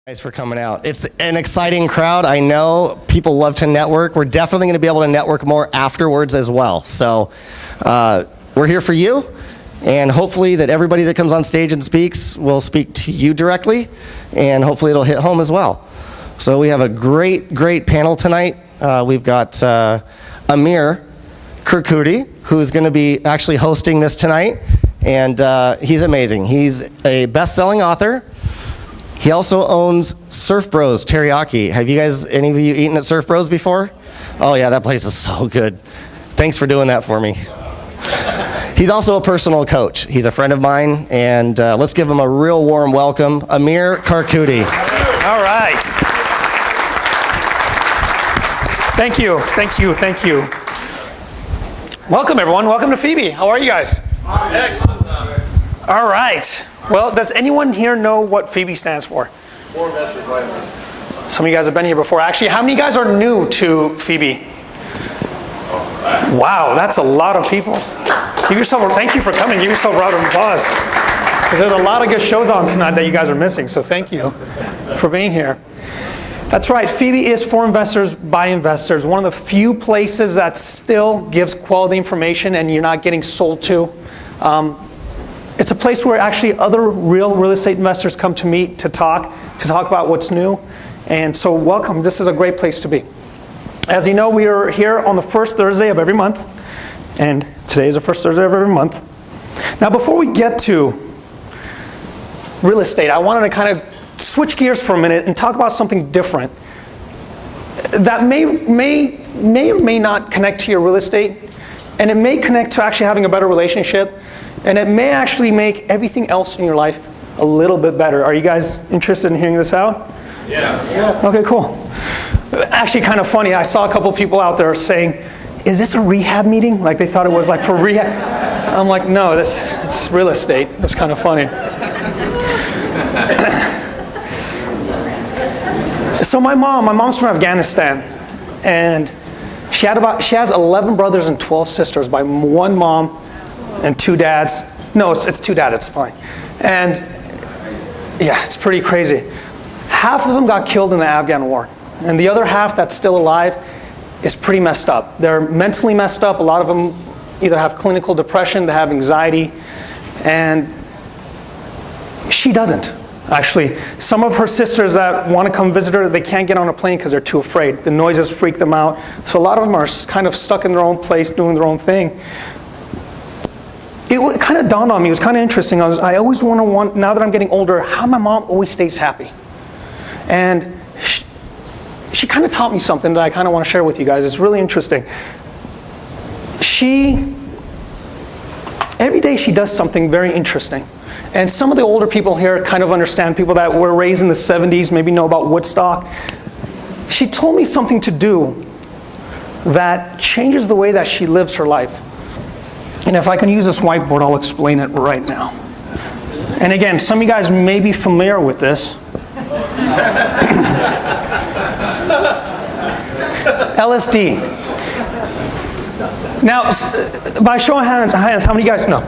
Thanks for coming out. It's an exciting crowd. I know people love to network. We're definitely going to be able to network more afterwards as well. So we're here for you, and hopefully that everybody that comes on stage and speaks will speak to you directly, and hopefully it'll hit home as well. So we have a great panel tonight. We've got Amir Kirkudi, who's going to be actually hosting this tonight, and he's amazing. He's a best-selling author. He also owns Surf Bros Teriyaki. Have you guys, any of you eaten at Surf Bros before? Oh yeah, that place is so good. Thanks for doing that for me. He's also a personal coach. He's a friend of mine, and let's give him a real warm welcome, Amir Kirkudi. All right. Thank you. Welcome everyone, welcome to FIBI. How are you guys? Awesome. All right. Well, does anyone here know what FIBI stands for? For investors, right? Some of you guys have been here before. Actually, how many of you guys are new to FIBI? Wow, that's a lot of people. Thank you for coming. Give yourself a round of applause. Because there's a lot of good shows on tonight that you guys are missing, so thank you for being here. That's right, FIBI is for investors by investors. One of the few places that still gives quality information and you're not getting sold to. It's a place where actually other real estate investors come to meet to talk about what's new. And so welcome, this is a great place to be. As you know, we are here on the first Thursday of every month. And today is the first Thursday of every month. Now before we get to real estate, I wanted to kind of switch gears for a minute and talk about something different that may or may not connect to your real estate, and it may connect to actually having a better relationship, and it may actually make everything else in your life a little bit better. Are you guys interested in hearing this out? Yeah. Yes. Okay, cool. Actually kind of funny, I saw a couple people out there saying, is this a rehab meeting? Like they thought it was like for rehab. I'm like, no, it's real estate. It was kind of funny. So my mom's from Afghanistan, and she has 11 brothers and 12 sisters by one mom and 2 dads. No, it's 2 dads, it's fine. And yeah, it's pretty crazy. Half of them got killed in the Afghan war, and the other half that's still alive is pretty messed up. They're mentally messed up. A lot of them either have clinical depression, they have anxiety, and she doesn't. Actually, some of her sisters that want to come visit her, they can't get on a plane because they're too afraid. The noises freak them out. So a lot of them are kind of stuck in their own place, doing their own thing. It kind of dawned on me, it was kind of interesting. I always want, now that I'm getting older, how my mom always stays happy. And she kind of taught me something that I kind of want to share with you guys. It's really interesting. Every day she does something very interesting. And some of the older people here kind of understand, people that were raised in the 70s, maybe know about Woodstock. She told me something to do that changes the way that she lives her life. And if I can use this whiteboard, I'll explain it right now. And again, some of you guys may be familiar with this. LSD. Now, by show of hands, how many of you guys know?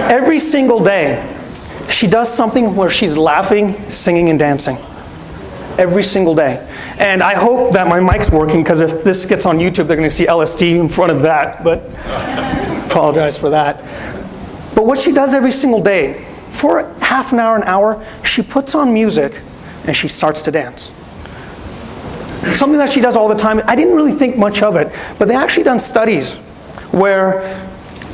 Every single day, she does something where she's laughing, singing, and dancing. Every single day. And I hope that my mic's working, because if this gets on YouTube, they're going to see LSD in front of that, but apologize for that. But what she does every single day, for half an hour, she puts on music and she starts to dance. Something that she does all the time. I didn't really think much of it, but they actually done studies where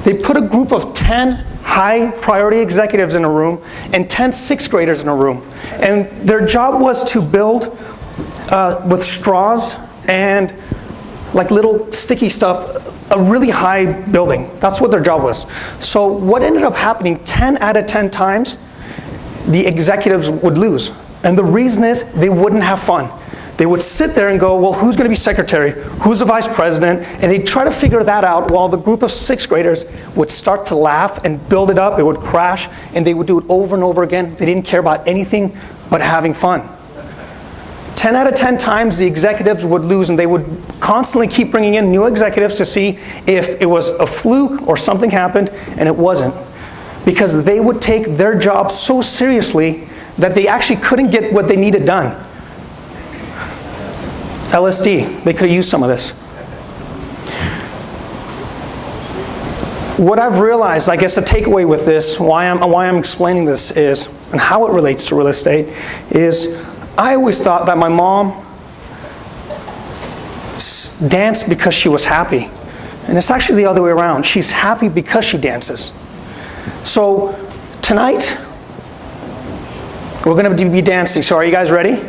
they put a group of 10 high priority executives in a room and 10 sixth graders in a room. And their job was to build with straws and like little sticky stuff, a really high building. That's what their job was. So what ended up happening 10 out of 10 times, the executives would lose. And the reason is they wouldn't have fun. They would sit there and go, well, who's going to be secretary? Who's the vice president? And they'd try to figure that out while the group of sixth graders would start to laugh and build it up. It would crash, and they would do it over and over again. They didn't care about anything but having fun. 10 out of 10 times, the executives would lose, and they would constantly keep bringing in new executives to see if it was a fluke or something happened, and it wasn't. because they would take their job so seriously that they actually couldn't get what they needed done. LSD, they could have used some of this. What I've realized, I guess a takeaway with this, why I'm explaining this is, and how it relates to real estate, is I always thought that my mom danced because she was happy. And it's actually the other way around. She's happy because she dances. So tonight, we're going to be dancing. So are you guys ready?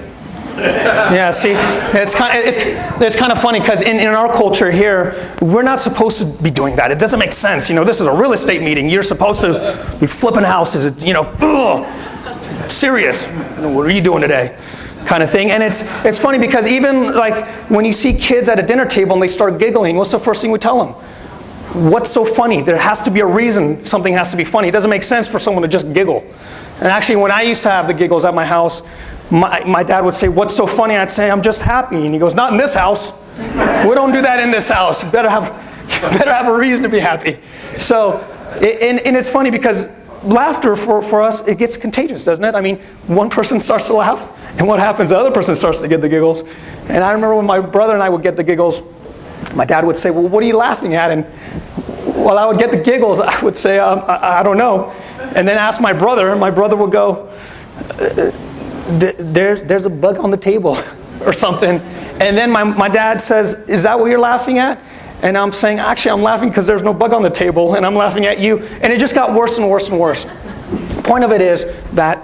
Yeah, see, it's kind of funny because in our culture here, we're not supposed to be doing that. It doesn't make sense. You know, this is a real estate meeting. You're supposed to be flipping houses, you know, ugh, serious. What are you doing today? Kind of thing. And it's funny because even like when you see kids at a dinner table and they start giggling, what's the first thing we tell them? What's so funny? There has to be a reason something has to be funny. It doesn't make sense for someone to just giggle. And actually, when I used to have the giggles at my house, my dad would say, "What's so funny?" I'd say, "I'm just happy." And he goes, "Not in this house. We don't do that in this house. You better have a reason to be happy." So, and it's funny because laughter for us, it gets contagious, doesn't it? I mean, one person starts to laugh, and what happens? The other person starts to get the giggles. And I remember when my brother and I would get the giggles, my dad would say, "Well, what are you laughing at?" And while I would get the giggles, I would say, I don't know. And then ask my brother, and my brother would go, there's a bug on the table or something. And then my dad says, "Is that what you're laughing at?" And I'm saying, "Actually, I'm laughing because there's no bug on the table, and I'm laughing at you." And it just got worse and worse and worse. The point of it is that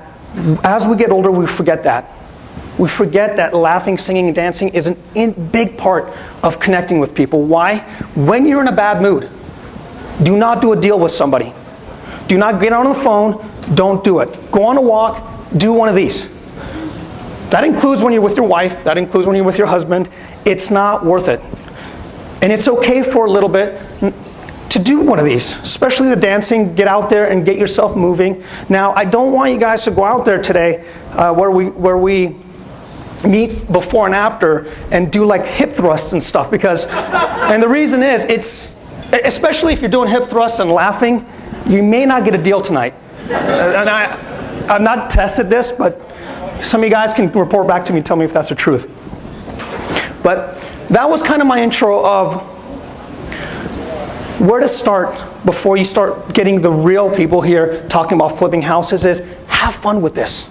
as we get older, we forget that. We forget that laughing, singing, and dancing is a big part of connecting with people. Why? When you're in a bad mood, do not do a deal with somebody. Do not get on the phone. Don't do it. Go on a walk. Do one of these. That includes when you're with your wife. That includes when you're with your husband. It's not worth it. And it's okay for a little bit to do one of these, especially the dancing. Get out there and get yourself moving. Now, I don't want you guys to go out there today where we meet before and after and do like hip thrusts and stuff because, and the reason is, it's, especially if you're doing hip thrusts and laughing, you may not get a deal tonight. And I've not tested this, but some of you guys can report back to me and tell me if that's the truth. But that was kind of my intro of where to start before you start getting the real people here talking about flipping houses is have fun with this.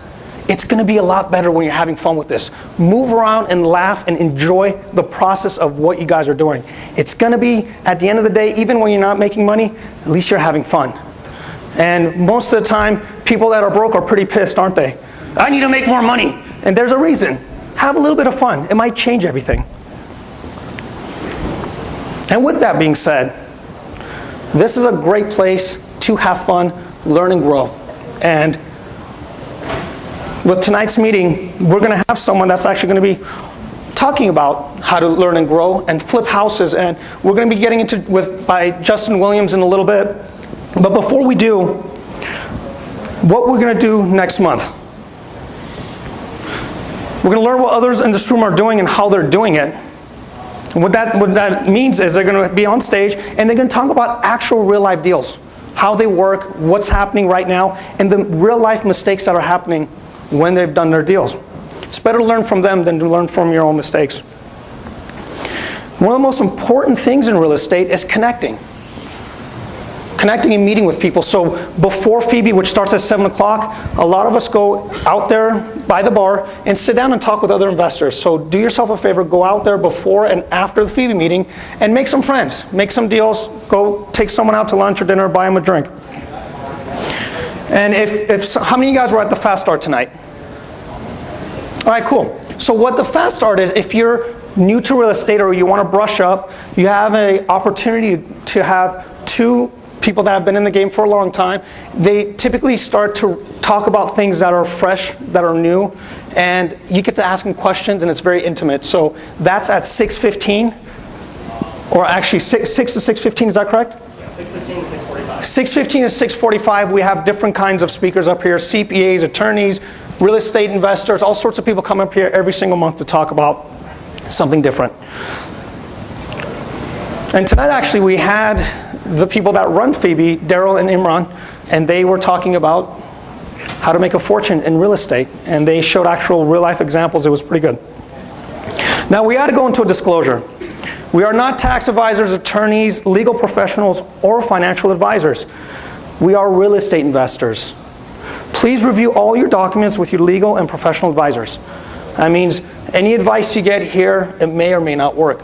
It's going to be a lot better when you're having fun with this. Move around and laugh and enjoy the process of what you guys are doing. It's going to be, at the end of the day, even when you're not making money, at least you're having fun. And most of the time, people that are broke are pretty pissed, aren't they? I need to make more money. And there's a reason. Have a little bit of fun. It might change everything. And with that being said, this is a great place to have fun, learn and grow. And with tonight's meeting, we're going to have someone that's actually going to be talking about how to learn and grow and flip houses. And we're going to be getting into by Justin Williams in a little bit. But before we do, what we're going to do next month, we're going to learn what others in this room are doing and how they're doing it. And what that means is they're going to be on stage and they're going to talk about actual real life deals, how they work, what's happening right now, and the real life mistakes that are happening when they've done their deals. It's better to learn from them than to learn from your own mistakes. One of the most important things in real estate is connecting. Connecting and meeting with people. So before FIBI, which starts at 7 o'clock, a lot of us go out there by the bar and sit down and talk with other investors. So do yourself a favor, go out there before and after the FIBI meeting and make some friends, make some deals, go take someone out to lunch or dinner, buy them a drink. And how many of you guys were at the Fast Start tonight? All right, cool. So what the Fast Start is, if you're new to real estate or you want to brush up, you have an opportunity to have two people that have been in the game for a long time. They typically start to talk about things that are fresh, that are new, and you get to ask them questions and it's very intimate. So that's at 6:15, or actually 6 to 6:15, is that correct? 6:15 to 6:45. 6:15 to 6:45, we have different kinds of speakers up here, CPAs, attorneys, real estate investors, all sorts of people come up here every single month to talk about something different. And tonight actually we had the people that run FIBI, Darrell and Imran, and they were talking about how to make a fortune in real estate, and they showed actual real-life examples. It was pretty good. Now, we got to go into a disclosure. We are not tax advisors, attorneys, legal professionals, or financial advisors. We are real estate investors. Please review all your documents with your legal and professional advisors. That means any advice you get here, it may or may not work.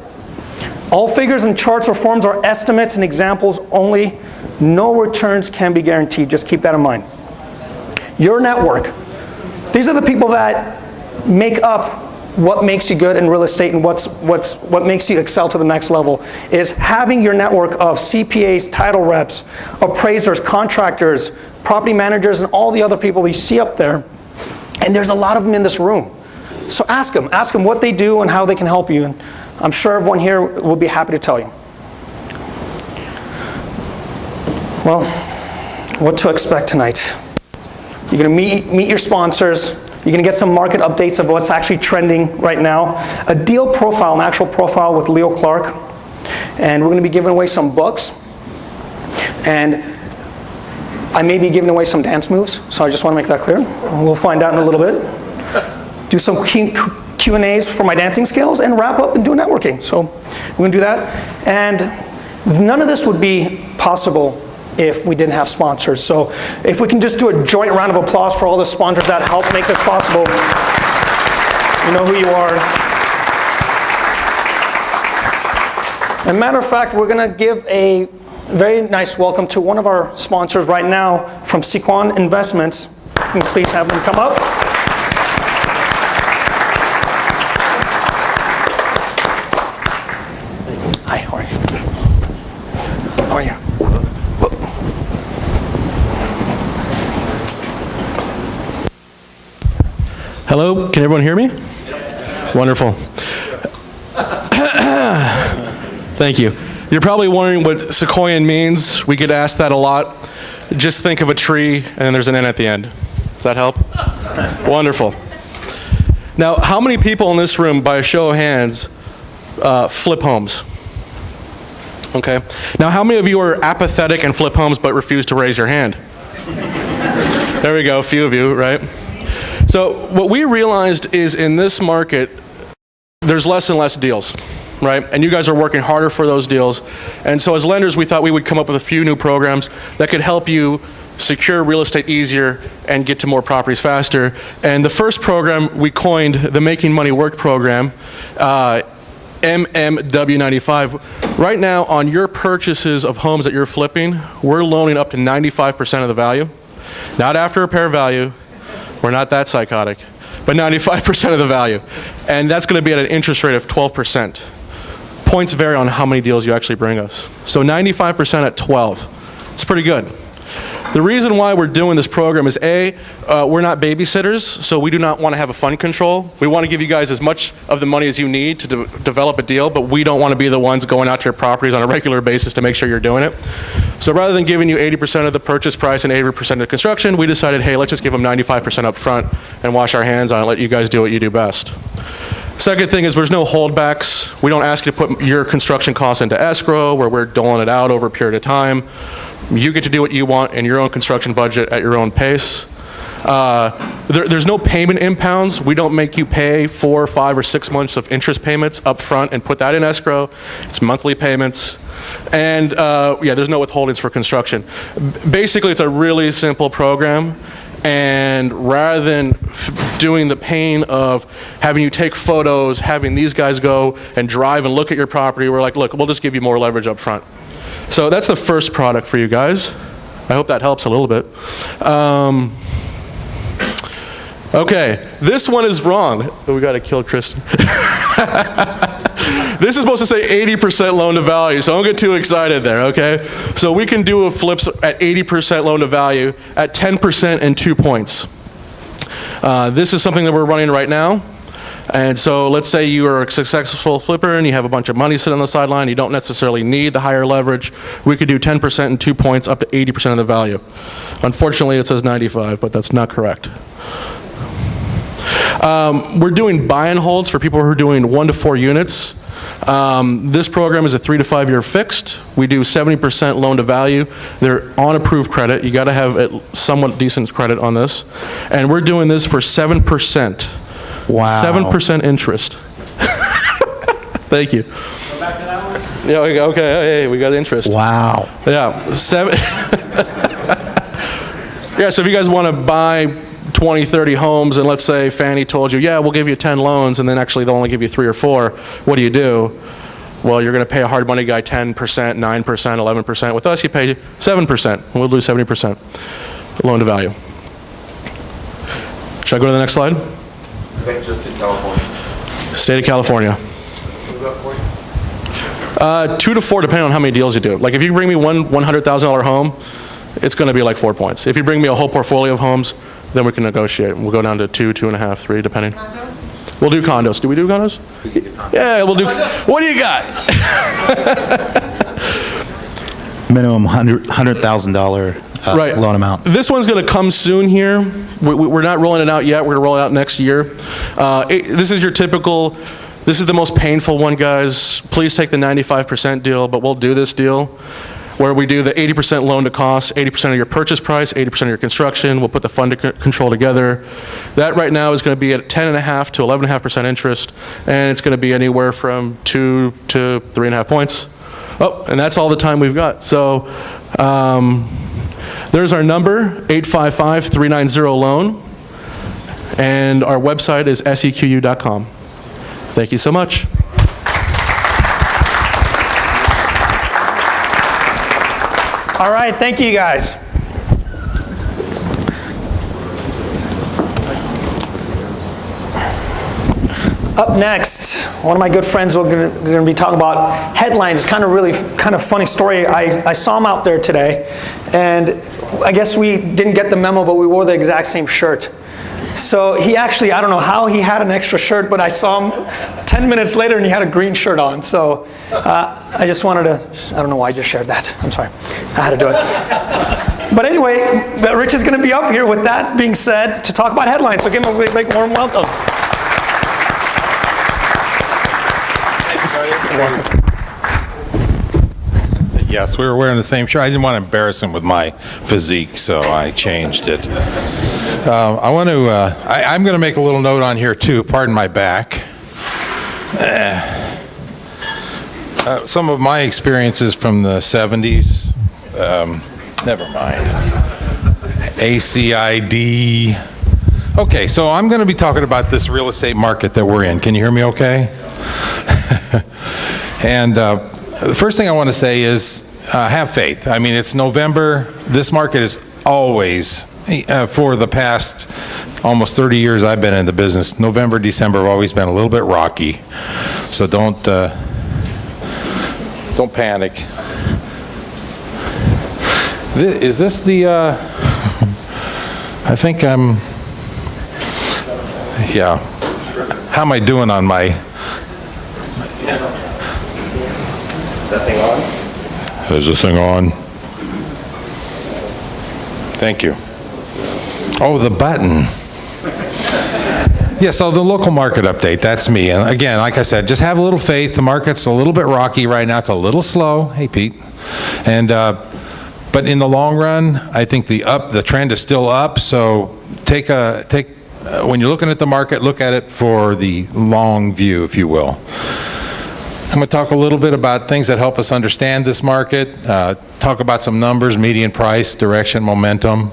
All figures and charts or forms are estimates and examples only. No returns can be guaranteed. Just keep that in mind. Your network. These are the people that make up what makes you good in real estate and what makes you excel to the next level, is having your network of CPAs, title reps, appraisers, contractors, property managers, and all the other people you see up there. And there's a lot of them in this room. So ask them what they do and how they can help you. And I'm sure everyone here will be happy to tell you. Well, what to expect tonight? You're going to meet your sponsors. You're going to get some market updates of what's actually trending right now. A deal profile, an actual profile with Leo Clark. And we're going to be giving away some books. And I may be giving away some dance moves, so I just want to make that clear. We'll find out in a little bit. Do some Q&As for my dancing skills and wrap up and do networking. So we're going to do that. And none of this would be possible if we didn't have sponsors. So if we can just do a joint round of applause for all the sponsors that help make this possible. You know who you are. As a matter of fact, we're going to give a very nice welcome to one of our sponsors right now from Kucan Investments. Can you please have them come up? Hi, how are you? How are you? Hello, can everyone hear me? Wonderful. Thank you. You're probably wondering what Sequoian means. We get asked that a lot. Just think of a tree and then there's an N at the end. Does that help? Wonderful. Now, how many people in this room, by a show of hands, flip homes? Okay. Now, how many of you are apathetic and flip homes but refuse to raise your hand? There we go, a few of you, right? So what we realized is in this market, there's less and less deals, right? And you guys are working harder for those deals. And so as lenders, we thought we would come up with a few new programs that could help you secure real estate easier and get to more properties faster. And the first program we coined, the Making Money Work program, MMW95. Right now, on your purchases of homes that you're flipping, we're loaning up to 95% of the value. Not after repair value. We're not that psychotic, but 95% of the value. And that's going to be at an interest rate of 12%. Points vary on how many deals you actually bring us. So 95% at 12. It's pretty good. The reason why we're doing this program is A, we're not babysitters, so we do not want to have a fund control. We want to give you guys as much of the money as you need to develop a deal, but we don't want to be the ones going out to your properties on a regular basis to make sure you're doing it. So rather than giving you 80% of the purchase price and 80% of construction, we decided, hey, let's just give them 95% up front and wash our hands on it, let you guys do what you do best. Second thing is there's no holdbacks. We don't ask you to put your construction costs into escrow where we're doling it out over a period of time. You get to do what you want in your own construction budget at your own pace. There's no payment impounds. We don't make you pay 4, 5, or 6 months of interest payments up front and put that in escrow. It's monthly payments. And yeah, there's no withholdings for construction. Basically, it's a really simple program. And rather than doing the pain of having you take photos, having these guys go and drive and look at your property, we're like, look, we'll just give you more leverage up front. So that's the first product for you guys. I hope that helps a little bit. Okay, this one is wrong. Oh, we got to kill Kristen. This is supposed to say 80% loan to value, so don't get too excited there, okay? So we can do a flips at 80% loan to value at 10% and 2 points. This is something that we're running right now. And so let's say you are a successful flipper and you have a bunch of money sitting on the sideline, you don't necessarily need the higher leverage. We could do 10% and 2 points up to 80% of the value. Unfortunately, it says 95, but that's not correct. We're doing buy and holds for people who are doing 1 to 4 units. This program is a 3 to 5 year fixed. We do 70% loan to value. They're on approved credit. You got to have somewhat decent credit on this. And we're doing this for 7%. Wow. 7% interest. Thank you. Go back to that one. Yeah, okay, hey, we got interest. Wow. Yeah, yeah, so if you guys want to buy 20, 30 homes, and let's say Fannie told you, yeah, we'll give you 10 loans, and then actually they'll only give you 3 or 4, what do you do? Well, you're going to pay a hard money guy 10%, 9%, 11%. With us, you pay 7%, and we'll do 70% loan to value. Should I go to the next slide? Just in California. State of California. What about points? 2 to 4, depending on how many deals you do. Like if you bring me one $100,000 home, it's going to be like 4 points. If you bring me a whole portfolio of homes, then we can negotiate. We'll go down to 2, 2.5, 3, depending. Condos? We'll do condos. Do we do condos? Yeah, we'll do. What do you got? Minimum $100,000 Right. loan amount. This one's going to come soon here. We're not rolling it out yet. We're going to roll it out next year. This is your typical, this is the most painful one, guys. Please take the 95% deal, but we'll do this deal where we do the 80% loan to cost, 80% of your purchase price, 80% of your construction. We'll put the fund control together. That right now is going to be at 10.5 to 11.5% interest, and it's going to be anywhere from 2 to 3.5 points. Oh, and that's all the time we've got. So there's our number, 855-390-LOAN, and our website is sequ.com. Thank you so much. All right, thank you guys. Up next, one of my good friends, we're going to be talking about headlines. It's kind of funny story. I saw him out there today, and I guess we didn't get the memo, but we wore the exact same shirt. So he actually, I don't know how he had an extra shirt, but I saw him 10 minutes later and he had a green shirt on. So I just wanted to, I don't know why I just shared that. I'm sorry. I had to do it. But anyway, Rich is going to be up here with that being said to talk about headlines. So give him a big warm welcome. Yes, we were wearing the same shirt. I didn't want to embarrass him with my physique, so I changed it. I'm going to make a little note on here too. Pardon my back. Some of my experiences from the 70s. Never mind. ACID. Okay, so I'm going to be talking about this real estate market that we're in. Can you hear me okay? And the first thing I want to say is have faith. I mean, it's November. This market is always, for the past almost 30 years I've been in the business, November, December have always been a little bit rocky. So don't panic. Is this the, I think I'm, yeah. How am I doing on my, Is that thing on? is this thing on? Thank you. Oh, the button. Yeah, so the local market update, that's me. And again, like I said, just have a little faith. The market's a little bit rocky right now. It's a little slow. Hey, Pete. And, but in the long run, I think the trend is still up. So when you're looking at the market, look at it for the long view, if you will. I'm going to talk a little bit about things that help us understand this market, talk about some numbers, median price, direction, momentum,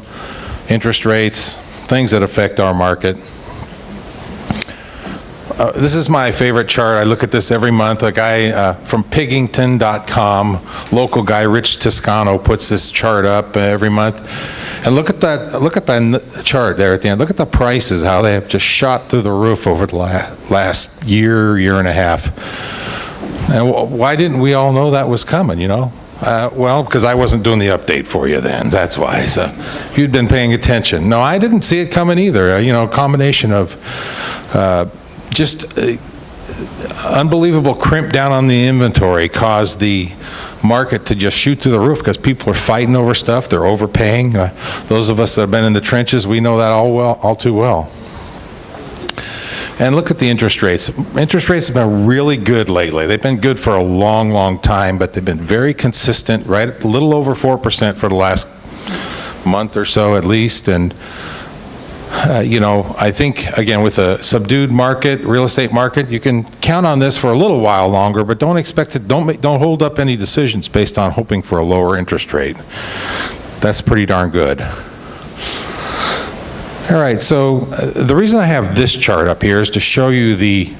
interest rates, things that affect our market. This is my favorite chart. I look at this every month. A guy from Piggington.com, local guy, Rich Toscano, puts this chart up every month. And look at that chart there at the end. Look at the prices, how they have just shot through the roof over the last year and a half. And why didn't we all know that was coming, you know? Well, because I wasn't doing the update for you then, that's why. So if you'd been paying attention. No, I didn't see it coming either. You know, a combination of just unbelievable crimp down on the inventory caused the market to just shoot through the roof because people are fighting over stuff, they're overpaying. Those of us that have been in the trenches, we know that all too well. And look at the interest rates. Interest rates have been really good lately. They've been good for a long, long time, but they've been very consistent, right? A little over 4% for the last month or so at least. And you know, I think, again, with a subdued market, real estate market, you can count on this for a little while longer, but don't expect it, don't hold up any decisions based on hoping for a lower interest rate. That's pretty darn good. All right, so the reason I have this chart up here is to show you the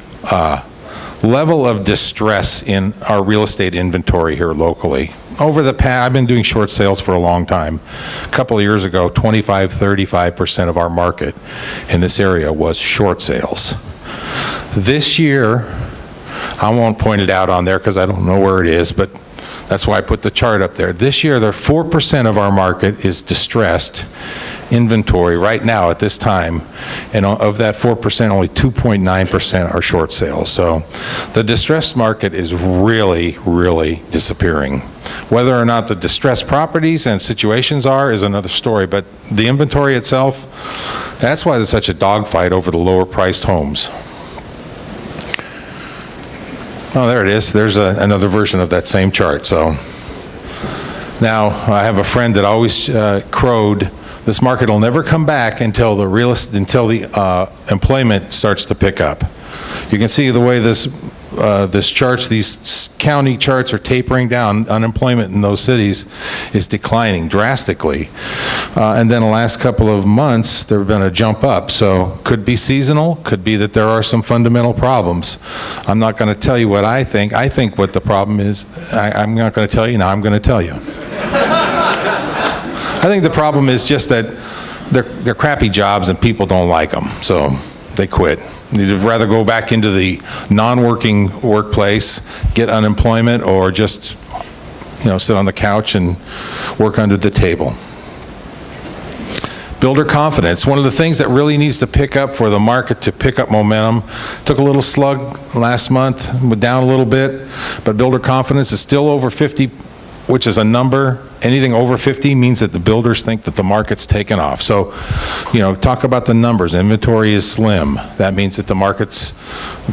level of distress in our real estate inventory here locally. Over the past, I've been doing short sales for a long time. A couple of years ago, 35% of our market in this area was short sales. This year, I won't point it out on there because I don't know where it is, but that's why I put the chart up there. This year, 4% of our market is distressed inventory right now at this time, and of that 4%, only 2.9% are short sales. So the distressed market is really, really disappearing. Whether or not the distressed properties and situations are is another story, but the inventory itself, that's why there's such a dogfight over the lower priced homes. Oh, there it is. There's another version of that same chart. So now I have a friend that always crowed, this market will never come back until the employment starts to pick up. You can see the way this charts, these county charts are tapering down. Unemployment in those cities is declining drastically. And then the last couple of months, there have been a jump up. So could be seasonal, could be that there are some fundamental problems. I'm not going to tell you what I think. I think what the problem is, I'm not going to tell you now, I'm going to tell you. I think the problem is just that they're crappy jobs and people don't like them, so they quit. They'd rather go back into the non-working workplace, get unemployment, or just, you know, sit on the couch and work under the table. Builder confidence. One of the things that really needs to pick up for the market to pick up momentum. Took a little slug last month, went down a little bit, but builder confidence is still over 50, which is a number. Anything over 50 means that the builders think that the market's taken off. So, you know, talk about the numbers. Inventory is slim. That means that the market's,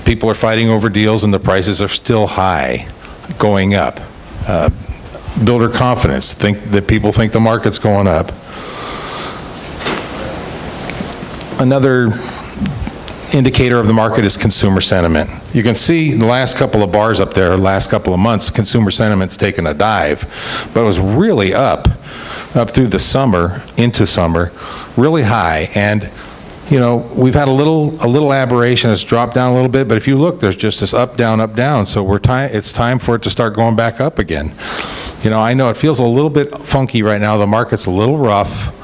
people are fighting over deals and the prices are still high, going up. Builder confidence, people think the market's going up. Another indicator of the market is consumer sentiment. You can see the last couple of bars up there, last couple of months, consumer sentiment's taken a dive, but it was really up through the summer, into summer, really high. And, you know, we've had a little aberration. It's dropped down a little bit, but if you look, there's just this up, down. So it's time for it to start going back up again. You know, I know it feels a little bit funky right now. The market's a little rough.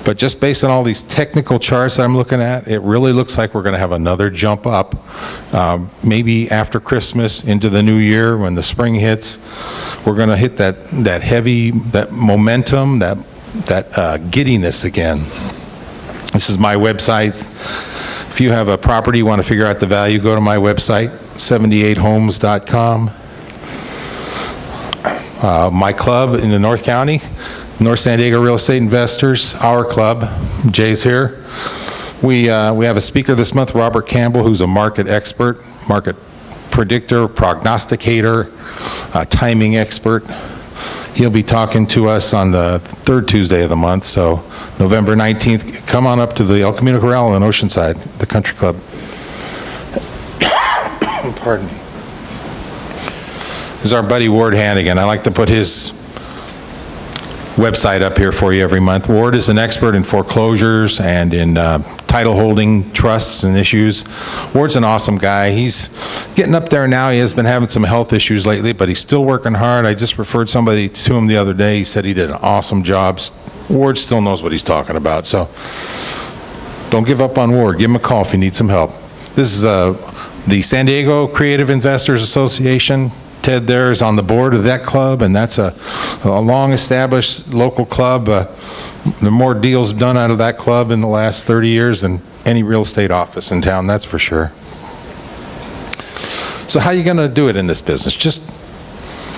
But just based on all these technical charts I'm looking at, it really looks like we're going to have another jump up. Maybe after Christmas into the new year, when the spring hits, we're going to hit that heavy, that momentum, that giddiness again. This is my website. If you have a property, you want to figure out the value, go to my website, 78homes.com. My club in the North County, North San Diego Real Estate Investors, our club, Jay's here. We have a speaker this month, Robert Campbell, who's a market expert, market predictor, prognosticator, timing expert. He'll be talking to us on the third Tuesday of the month, so November 19th. Come on up to the El Camino Corral in Oceanside, the country club. Pardon me. This is our buddy Ward Hannigan. I like to put his website up here for you every month. Ward is an expert in foreclosures and in title holding trusts and issues. Ward's an awesome guy. He's getting up there now. He has been having some health issues lately, but he's still working hard. I just referred somebody to him the other day. He said he did an awesome job. Ward still knows what he's talking about, so don't give up on Ward. Give him a call if you need some help. This is the San Diego Creative Investors Association. Ted there is on the board of that club, and that's a long-established local club. There are more deals done out of that club in the last 30 years than any real estate office in town, that's for sure. So how are you going to do it in this business? Just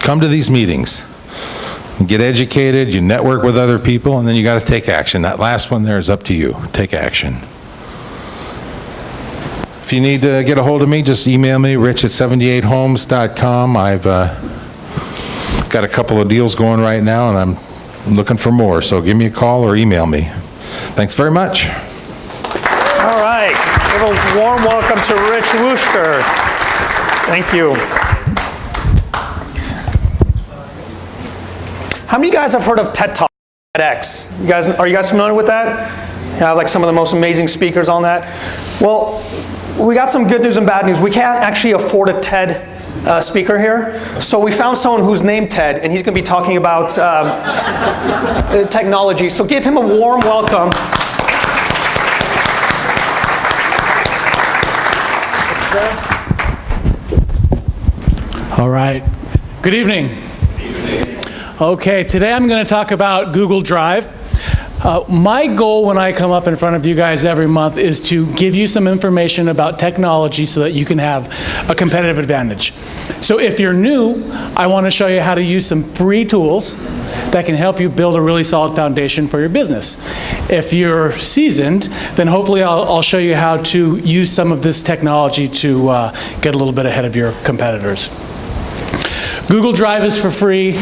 come to these meetings, get educated, you network with other people, and then you got to take action. That last one there is up to you. Take action. If you need to get a hold of me, just email me, rich@78homes.com. I've got a couple of deals going right now, and I'm looking for more, so give me a call or email me. Thanks very much. All right, give a warm welcome to Rich Wooster. Thank you. How many of you guys have heard of TED Talk, TEDx? Are you guys familiar with that? Yeah, like some of the most amazing speakers on that. Well, we got some good news and bad news. We can't actually afford a TED speaker here, so we found someone who's named Ted, and he's going to be talking about technology. So give him a warm welcome. All right. Good evening. Okay, today I'm going to talk about Google Drive. My goal when I come up in front of you guys every month is to give you some information about technology so that you can have a competitive advantage. So if you're new, I want to show you how to use some free tools that can help you build a really solid foundation for your business. If you're seasoned, then hopefully I'll show you how to use some of this technology to get a little bit ahead of your competitors. Google Drive is for free.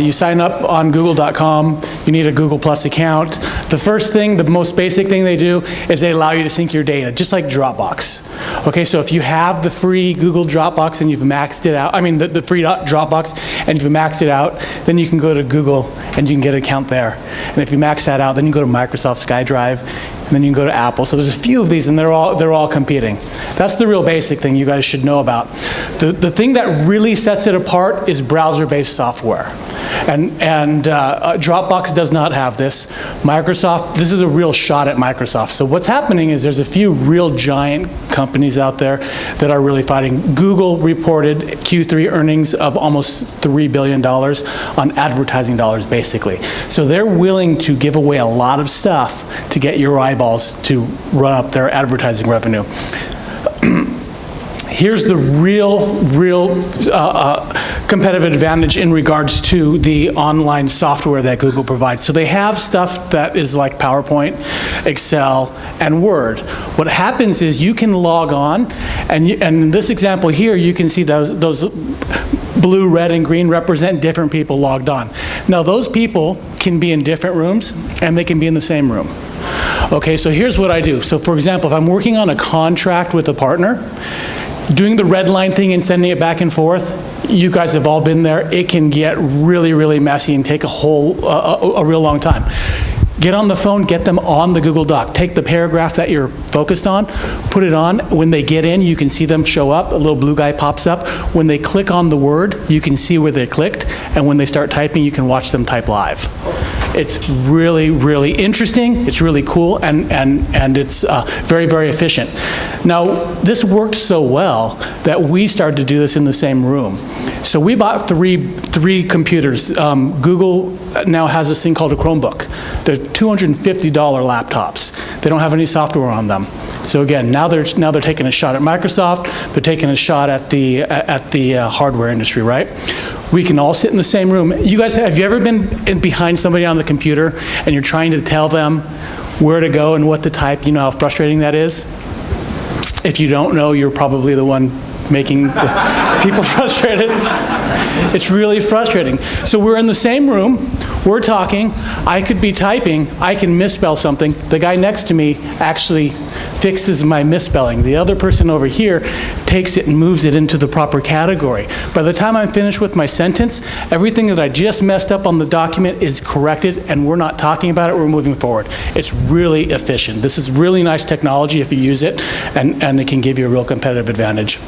You sign up on google.com. You need a Google Plus account. The first thing, the most basic thing they do is they allow you to sync your data, just like Dropbox. Okay, so if you have the free Google Dropbox and you've maxed it out, the free Dropbox and you've maxed it out, then you can go to Google and you can get an account there. And if you max that out, then you can go to Microsoft SkyDrive, and then you can go to Apple. So there's a few of these, and they're all competing. That's the real basic thing you guys should know about. The thing that really sets it apart is browser-based software. And Dropbox does not have this. Microsoft, this is a real shot at Microsoft. So what's happening is there's a few real giant companies out there that are really fighting. Google reported Q3 earnings of almost $3 billion on advertising dollars, basically. So they're willing to give away a lot of stuff to get your eyeballs to run up their advertising revenue. Here's the real competitive advantage in regards to the online software that Google provides. So they have stuff that is like PowerPoint, Excel, and Word. What happens is you can log on, and in this example here, you can see those blue, red, and green represent different people logged on. Now those people can be in different rooms, and they can be in the same room. Okay, so here's what I do. So for example, if I'm working on a contract with a partner, doing the red line thing and sending it back and forth, you guys have all been there. It can get really, really messy and take a real long time. Get on the phone, get them on the Google Doc. Take the paragraph that you're focused on, put it on. When they get in, you can see them show up. A little blue guy pops up. When they click on the word, you can see where they clicked. And when they start typing, you can watch them type live. It's really, really interesting. It's really cool, and it's very, very efficient. Now, this worked so well that we started to do this in the same room. So we bought three computers. Google now has this thing called a Chromebook. They're $250 laptops. They don't have any software on them. So again, now they're taking a shot at Microsoft. They're taking a shot at the hardware industry, right? We can all sit in the same room. You guys, have you ever been behind somebody on the computer and you're trying to tell them where to go and what to type? You know how frustrating that is? If you don't know, you're probably the one making people frustrated. It's really frustrating. So we're in the same room, we're talking, I could be typing, I can misspell something. The guy next to me actually fixes my misspelling. The other person over here takes it and moves it into the proper category. By the time I'm finished with my sentence, everything that I just messed up on the document is corrected, and we're not talking about it, we're moving forward. It's really efficient. This is really nice technology if you use it, and it can give you a real competitive advantage.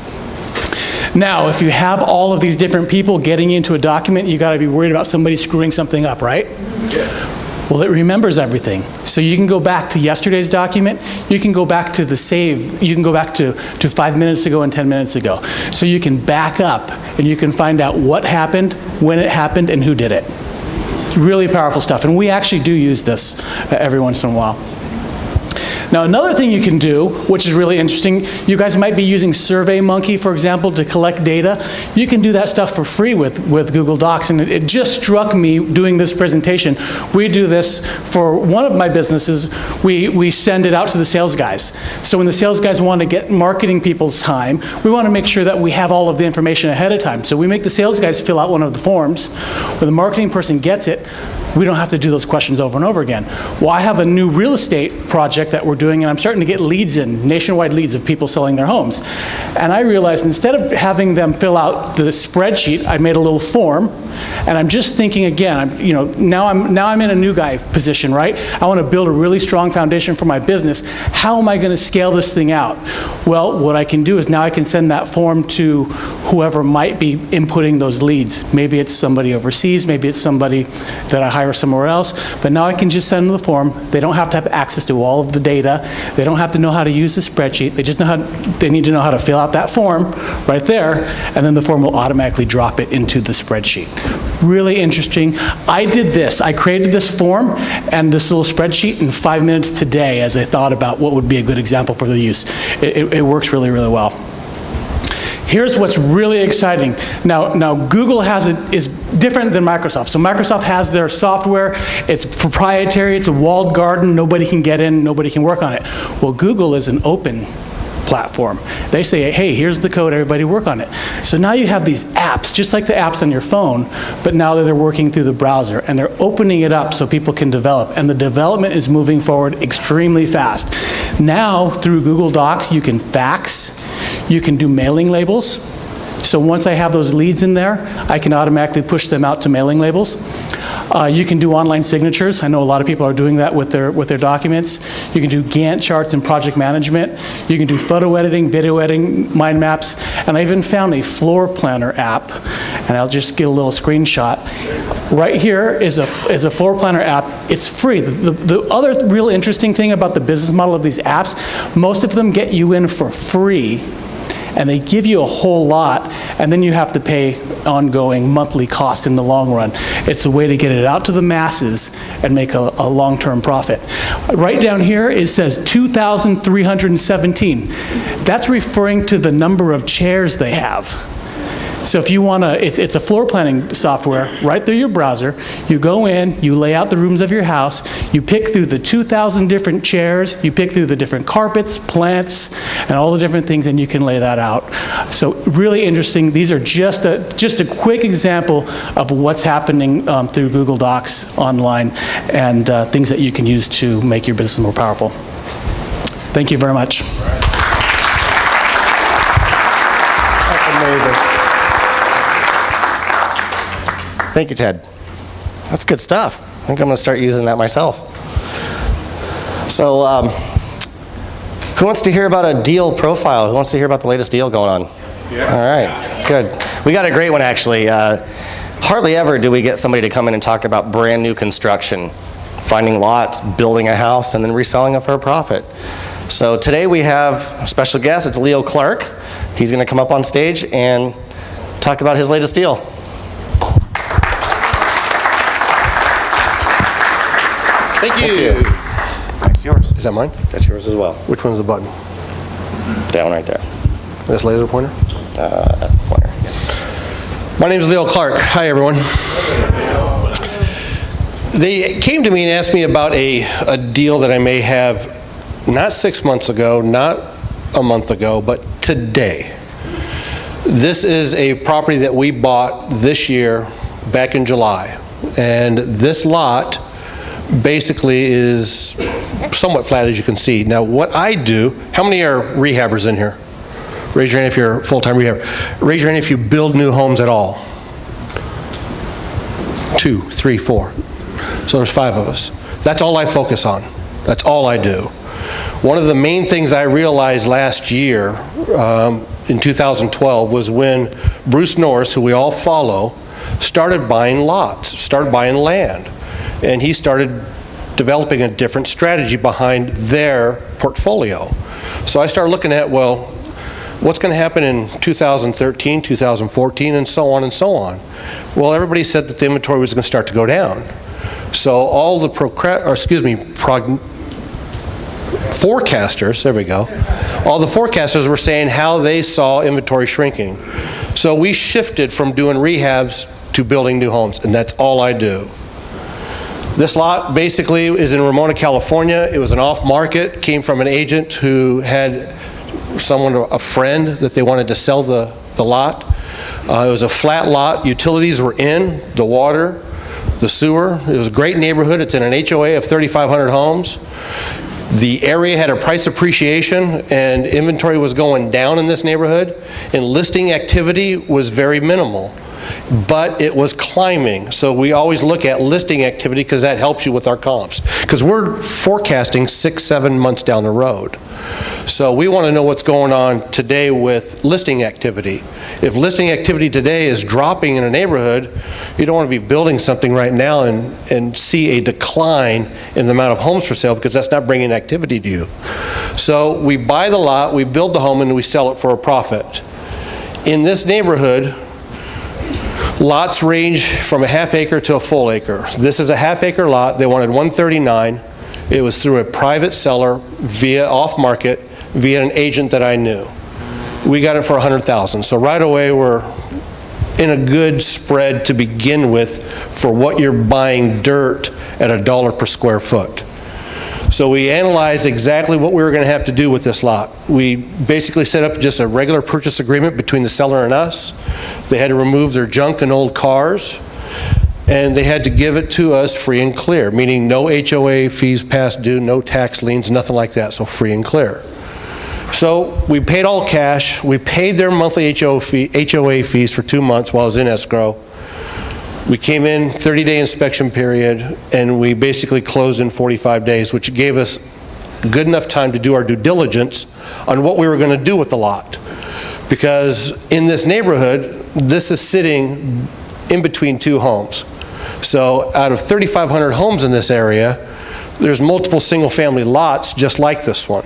Now, if you have all of these different people getting into a document, you got to be worried about somebody screwing something up, right? Yeah. Well, it remembers everything. So you can go back to yesterday's document, you can go back to the save, you can go back to 5 minutes ago and 10 minutes ago. So you can back up and you can find out what happened, when it happened, and who did it. Really powerful stuff. And we actually do use this every once in a while. Now, another thing you can do, which is really interesting, you guys might be using SurveyMonkey, for example, to collect data. You can do that stuff for free with Google Docs, and it just struck me doing this presentation. We do this for one of my businesses. We send it out to the sales guys. So when the sales guys want to get marketing people's time, we want to make sure that we have all of the information ahead of time. So we make the sales guys fill out one of the forms. When the marketing person gets it, we don't have to do those questions over and over again. Well, I have a new real estate project that we're doing, and I'm starting to get leads in, nationwide leads of people selling their homes. And I realized instead of having them fill out the spreadsheet, I made a little form, and I'm just thinking again, now I'm in a new guy position, right? I want to build a really strong foundation for my business. How am I going to scale this thing out? Well, what I can do is now I can send that form to whoever might be inputting those leads. Maybe it's somebody overseas, maybe it's somebody that I hire somewhere else, but now I can just send them the form. They don't have to have access to all of the data. They don't have to know how to use the spreadsheet. They need to know how to fill out that form right there, and then the form will automatically drop it into the spreadsheet. Really interesting. I did this. I created this form and this little spreadsheet in 5 minutes today as I thought about what would be a good example for the use. It works really, really well. Here's what's really exciting. Now Google is different than Microsoft. So Microsoft has their software. It's proprietary. It's a walled garden. Nobody can get in. Nobody can work on it. Well, Google is an open platform. They say, hey, here's the code, everybody work on it. So now you have these apps, just like the apps on your phone, but now they're working through the browser, and they're opening it up so people can develop, and the development is moving forward extremely fast. Now, through Google Docs, you can fax, you can do mailing labels. So once I have those leads in there, I can automatically push them out to mailing labels. You can do online signatures. I know a lot of people are doing that with their documents. You can do Gantt charts and project management. You can do photo editing, video editing, mind maps, and I even found a floor planner app, and I'll just get a little screenshot. Right here is a floor planner app. It's free. The other real interesting thing about the business model of these apps, most of them get you in for free, and they give you a whole lot, and then you have to pay ongoing monthly cost in the long run. It's a way to get it out to the masses and make a long-term profit. Right down here, it says 2,317. That's referring to the number of chairs they have. So if you want to, it's a floor planning software right through your browser. You go in, you lay out the rooms of your house, you pick through the 2,000 different chairs, you pick through the different carpets, plants, and all the different things, and you can lay that out. So really interesting. These are just a quick example of what's happening through Google Docs online, and things that you can use to make your business more powerful. Thank you very much. That's amazing. Thank you, Ted. That's good stuff. I think I'm going to start using that myself. So, who wants to hear about a deal profile? Who wants to hear about the latest deal going on? Yeah. All right, good. We got a great one, actually. Hardly ever do we get somebody to come in and talk about brand new construction, finding lots, building a house, and then reselling it for a profit. So today we have a special guest. It's Leo Clark. He's going to come up on stage and talk about his latest deal. Thank you. It's yours. Is that mine? That's yours as well. Which one's the button? That one right there. This laser pointer? That's the pointer. Yes. My name is Leo Clark. Hi, everyone. They came to me and asked me about a deal that I may have not 6 months ago, not a month ago, but today. This is a property that we bought this year back in July. And this lot basically is somewhat flat, as you can see. Now, what I do, how many are rehabbers in here? Raise your hand if you're a full-time rehabber. Raise your hand if you build new homes at all. 2, 3, 4. So there's 5 of us. That's all I focus on. That's all I do. One of the main things I realized last year, in 2012, was when Bruce Norris, who we all follow, started buying lots, started buying land. And he started developing a different strategy behind their portfolio. So I started looking at, well, what's going to happen in 2013, 2014, and so on and so on. Well, everybody said that the inventory was going to start to go down. So all the forecasters, there we go, all the forecasters were saying how they saw inventory shrinking. So we shifted from doing rehabs to building new homes, and that's all I do. This lot basically is in Ramona, California. It was an off-market, came from an agent who had a friend that they wanted to sell the lot. It was a flat lot. Utilities were in, the water, the sewer. It was a great neighborhood. It's in an HOA of 3,500 homes. The area had a price appreciation and inventory was going down in this neighborhood, and listing activity was very minimal, but it was climbing. So we always look at listing activity because that helps you with our comps, because we're forecasting 6-7 months down the road. So we want to know what's going on today with listing activity. If listing activity today is dropping in a neighborhood, you don't want to be building something right now and see a decline in the amount of homes for sale, because that's not bringing activity to you. So we buy the lot, we build the home, and we sell it for a profit. In this neighborhood, lots range from a half acre to a full acre. This is a half acre lot. They wanted 139. It was through a private seller via off-market, via an agent that I knew. We got it for $100,000. So right away we're in a good spread to begin with for what you're buying dirt at $1 per square foot. So we analyzed exactly what we were going to have to do with this lot. We basically set up just a regular purchase agreement between the seller and us. They had to remove their junk and old cars, and they had to give it to us free and clear, meaning no HOA fees past due, no tax liens, nothing like that, so free and clear. So we paid all cash. We paid their monthly HOA fees for 2 months while I was in escrow. We came in 30-day inspection period, and we basically closed in 45 days, which gave us good enough time to do our due diligence on what we were going to do with the lot. Because in this neighborhood, this is sitting in between two homes. So out of 3,500 homes in this area, there's multiple single-family lots just like this one.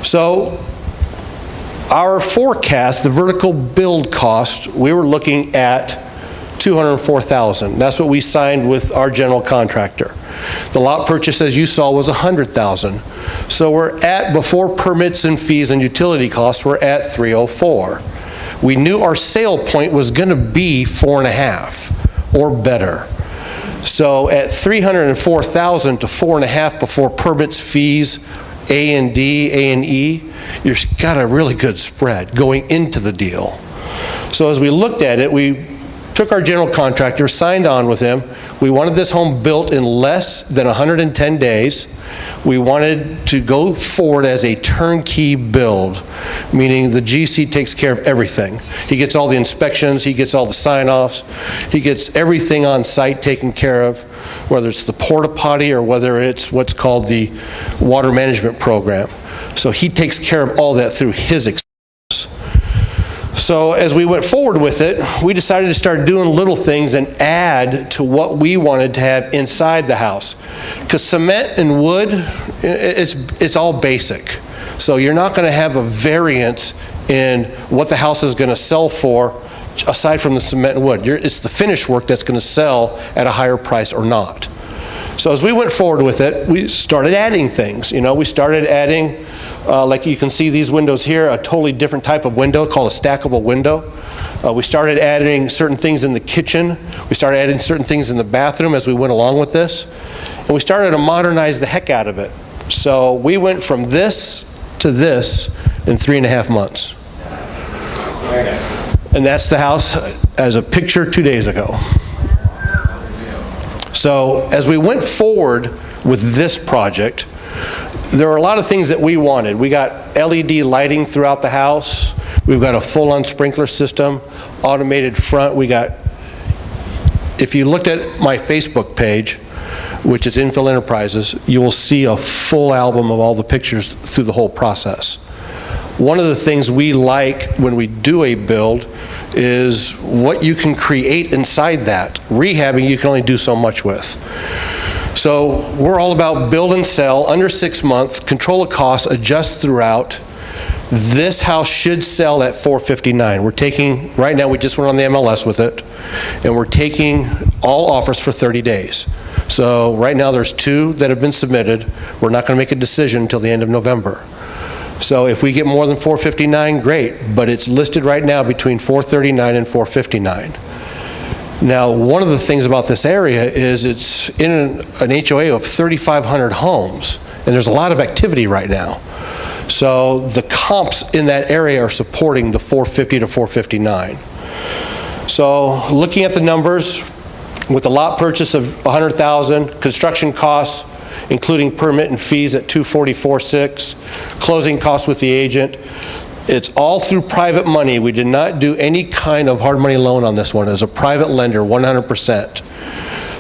So our forecast, the vertical build cost, we were looking at $204,000. That's what we signed with our general contractor. The lot purchase, as you saw, was $100,000. So we're at, before permits and fees and utility costs, we're at $304,000. We knew our sale point was going to be 4.5 or better. So at $304,000 to 4.5 before permits, fees, A&D, A&E, you've got a really good spread going into the deal. So as we looked at it, we took our general contractor, signed on with him. We wanted this home built in less than 110 days. We wanted to go forward as a turnkey build, meaning the GC takes care of everything. He gets all the inspections, he gets all the sign-offs, he gets everything on site taken care of, whether it's the porta potty or whether it's what's called the water management program. So he takes care of all that through his experience. So as we went forward with it, we decided to start doing little things and add to what we wanted to have inside the house. Because cement and wood, it's all basic. So you're not going to have a variance in what the house is going to sell for aside from the cement and wood. It's the finish work that's going to sell at a higher price or not. So as we went forward with it, we started adding things. You know, we started adding, like you can see these windows here, a totally different type of window called a stackable window. We started adding certain things in the kitchen. We started adding certain things in the bathroom as we went along with this. And we started to modernize the heck out of it. So we went from this to this in 3.5 months. And that's the house as a picture 2 days ago. So as we went forward with this project, there are a lot of things that we wanted. We got LED lighting throughout the house. We've got a full-on sprinkler system, automated front. We got, if you looked at my Facebook page, which is Infill Enterprises, you will see a full album of all the pictures through the whole process. One of the things we like when we do a build is what you can create inside that. Rehabbing you can only do so much with. So we're all about build and sell under 6 months, control the costs, adjust throughout. This house should sell at $459,000. We're taking, right now we just went on the MLS with it, and we're taking all offers for 30 days. So right now, there's 2 that have been submitted. We're not going to make a decision until the end of November. So if we get more than 459, great, but it's listed right now between 439 and 459. Now, one of the things about this area is it's in an HOA of 3,500 homes, and there's a lot of activity right now. So the comps in that area are supporting the 450 to 459. So looking at the numbers, with a lot purchase of $100,000, construction costs, including permit and fees at $244,600, closing costs with the agent. It's all through private money. We did not do any kind of hard money loan on this one. It was a private lender, 100%.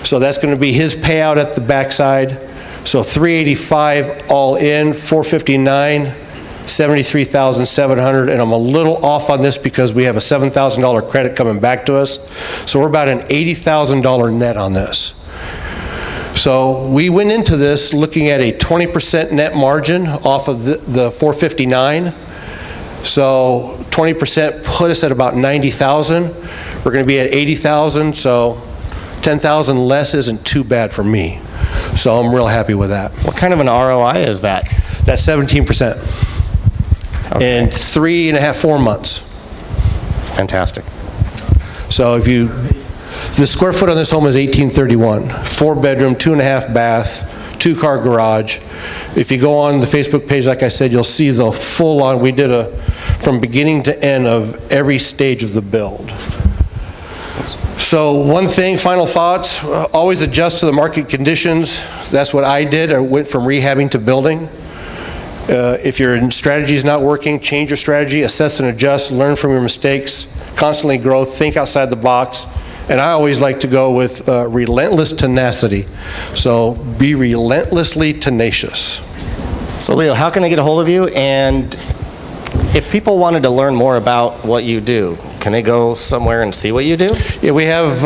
So that's going to be his payout at the backside. So $385 all in, $459, $73,700, and I'm a little off on this because we have a $7,000 credit coming back to us. So we're about an $80,000 net on this. So we went into this looking at a 20% net margin off of the 459. So 20% put us at about 90,000. We're going to be at 80,000, so 10,000 less isn't too bad for me. So I'm real happy with that. What kind of an ROI is that? That's 17%. Okay. In 3.5, 4 months. Fantastic. So if you, the square foot on this home is 1831, 4-bedroom, 2.5 bath, 2-car garage. If you go on the Facebook page, like I said, you'll see the full on, we did a, from beginning to end of every stage of the build. So one thing, final thoughts, always adjust to the market conditions. That's what I did. I went from rehabbing to building. If your strategy is not working, change your strategy, assess and adjust, learn from your mistakes, constantly grow, think outside the box. And I always like to go with relentless tenacity. So be relentlessly tenacious. So Leo, how can I get a hold of you? And if people wanted to learn more about what you do, can they go somewhere and see what you do? Yeah, we have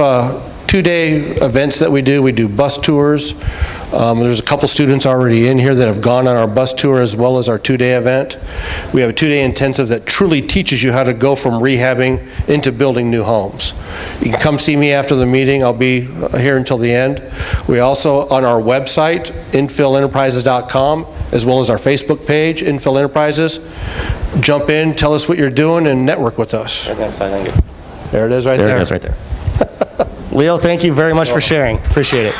2-day events that we do. We do bus tours. There's a couple students already in here that have gone on our bus tour as well as our 2-day event. We have a 2-day intensive that truly teaches you how to go from rehabbing into building new homes. You can come see me after the meeting. I'll be here until the end. We also, on our website, infillenterprises.com, as well as our Facebook page, Infill Enterprises, jump in, tell us what you're doing, and network with us. Right next slide, thank you. There it is right there. There it is right there. Leo, thank you very much for sharing. Appreciate it.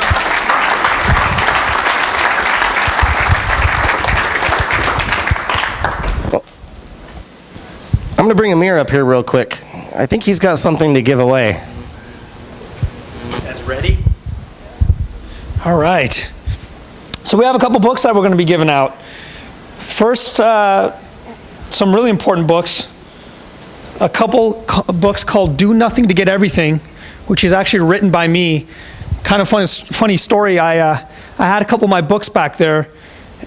Well, I'm going to bring Amir up here real quick. I think he's got something to give away. Guys ready? All right. So we have a couple books that we're going to be giving out. First, some really important books. A couple books called Do Nothing to Get Everything, which is actually written by me. Kind of funny story. I had a couple of my books back there,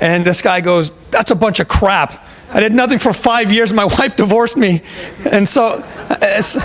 and this guy goes, "That's a bunch of crap. I did nothing for 5 years. My wife divorced me." And so it's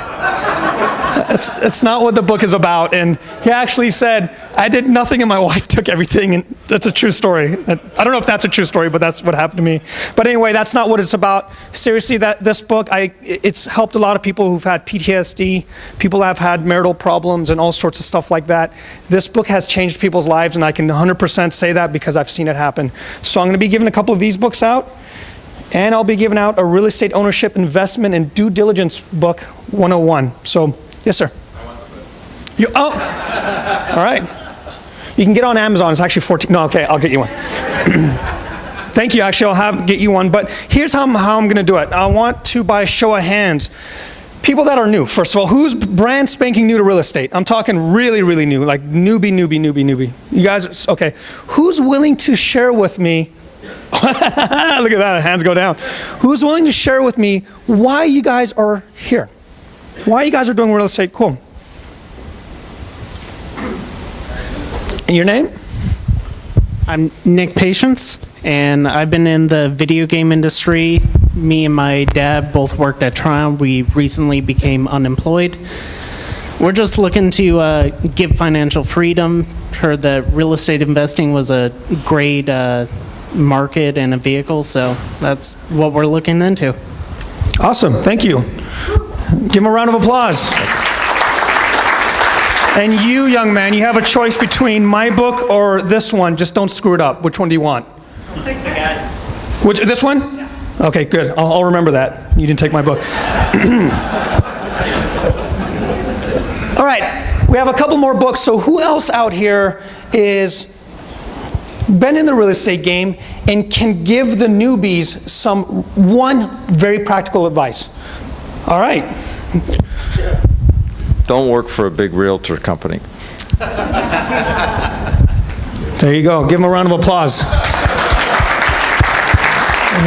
not what the book is about. And he actually said, "I did nothing and my wife took everything." And that's a true story. I don't know if that's a true story, but that's what happened to me. But anyway, that's not what it's about. Seriously, this book, it's helped a lot of people who've had PTSD, people have had marital problems and all sorts of stuff like that. This book has changed people's lives, and I can 100% say that because I've seen it happen. So I'm going to be giving a couple of these books out. And I'll be giving out a real estate ownership, investment, and due diligence book 101. So, yes, sir. I want the book. All right. You can get on Amazon. It's actually 14. No, okay, I'll get you one. Thank you. Actually, I'll get you one. But here's how I'm going to do it. I want to, by show of hands, people that are new. First of all, who's brand spanking new to real estate? I'm talking really, really new, like newbie. You guys, okay. Who's willing to share with me? Look at that, hands go down. Who's willing to share with me why you guys are here? Why you guys are doing real estate? Cool. And your name? I'm Nick Patience, and I've been in the video game industry. Me and my dad both worked at Tron. We recently became unemployed. We're just looking to give financial freedom. Heard that real estate investing was a great market and a vehicle, so that's what we're looking into. Awesome, thank you. Give him a round of applause. And you, young man, you have a choice between my book or this one. Just don't screw it up. Which one do you want? I'll take the guy. Which, this one? Yeah. Okay, good. I'll remember that. You didn't take my book. All right, we have a couple more books. So who else out here is been in the real estate game and can give the newbies one very practical advice? All right. Don't work for a big realtor company. There you go. Give them a round of applause.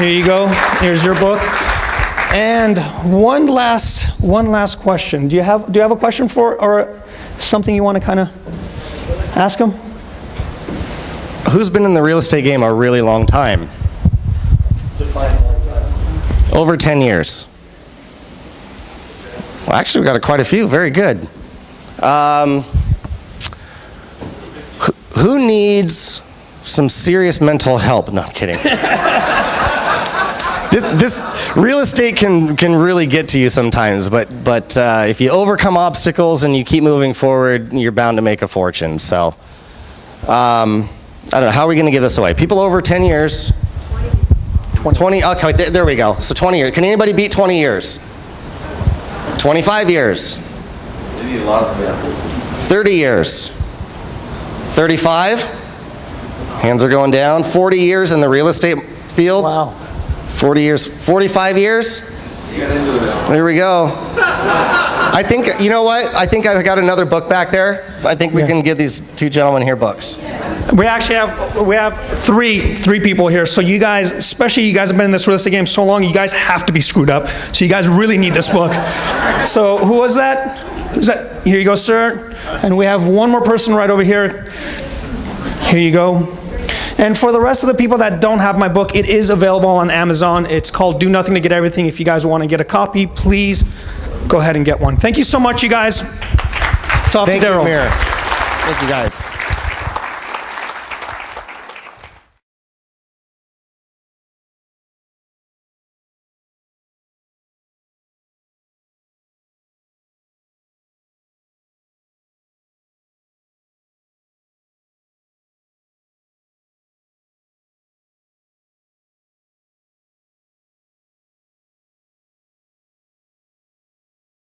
Here you go. Here's your book. And one last question. Do you have a question for, or something you want to kind of ask them? Who's been in the real estate game a really long time? Over 10 years. Well, actually, we've got quite a few. Very good. Who needs some serious mental help? No, I'm kidding. This real estate can really get to you sometimes, but if you overcome obstacles and you keep moving forward, you're bound to make a fortune. So, I don't know, how are we going to give this away? People over 10 years? 20, okay, there we go. So 20 years. Can anybody beat 20 years? 25 years? 30 years? 35? Hands are going down. 40 years in the real estate field? Wow. 40 years, 45 years? There we go. I think, you know what? I think I've got another book back there, so I think we can give these two gentlemen here books. We actually have three people here. So you guys, especially you guys have been in this real estate game so long, you guys have to be screwed up. So you guys really need this book. So who was that? Here you go, sir. And we have one more person right over here. Here you go. And for the rest of the people that don't have my book, it is available on Amazon. It's called Do Nothing to Get Everything. If you guys want to get a copy, please go ahead and get one. Thank you so much, you guys. It's off to Darrell. Thank you, Amir. Thank you, guys.